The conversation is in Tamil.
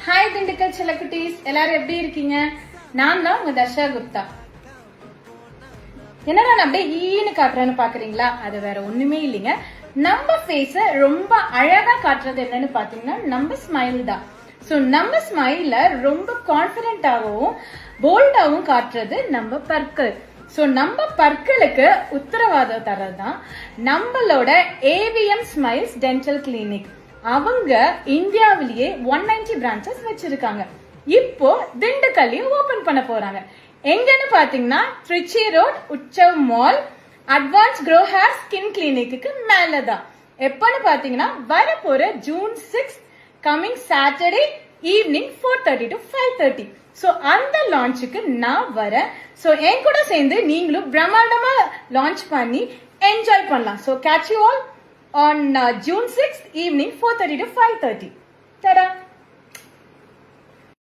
ஹாய் திண்டுக்கல் செல்லக்குட்டீஸ், எல்லாரும் எப்படி இருக்கீங்க? நான் தான் உங்க தர்ஷா குப்தா. என்னடா நான் அப்படியே ஈன்னு காட்டுறேன்னு பாக்குறீங்களா? அது வேற ஒண்ணுமே இல்லைங்க. நம்ம ஃபேஸ ரொம்ப அழகா காட்டுறது என்னன்னு பாத்தீங்கன்னா நம்ம ஸ்மைல் தான். சோ நம்ம ஸ்மைல ரொம்ப கான்பிடென்டாவும் போல்டாவும் காட்டுறது நம்ம பற்கள். சோ நம்ம பற்களுக்கு உத்தரவாதம் தரதுதான் நம்மளோட ஏவிஎம் ஸ்மைல்ஸ் டென்டல் கிளினிக். அவங்க இந்தியாவிலேயே 190 பிரான்ச்சஸ் வச்சிருக்காங்க. இப்போ திண்டுக்கல்லையும் ஓபன் பண்ண போறாங்க. எங்கன்னு பாத்தீங்கன்னா Tiruchi road Utsav mall advance grow hair skin கிளினிக்கு மேலதான். எப்பன்னு பாத்தீங்கன்னா வரப்போற June 6 coming Saturday evening 4:30 to 5:30. So அந்த லான்ச்சுக்கு நான் வரேன். சோ என் கூட சேர்ந்து நீங்களும் பிரம்மாண்டமா லான்ச் பண்ணி என்ஜாய் பண்ணலாம். So catch you all on June 6th evening 4:30 to 5:30. Ta-da!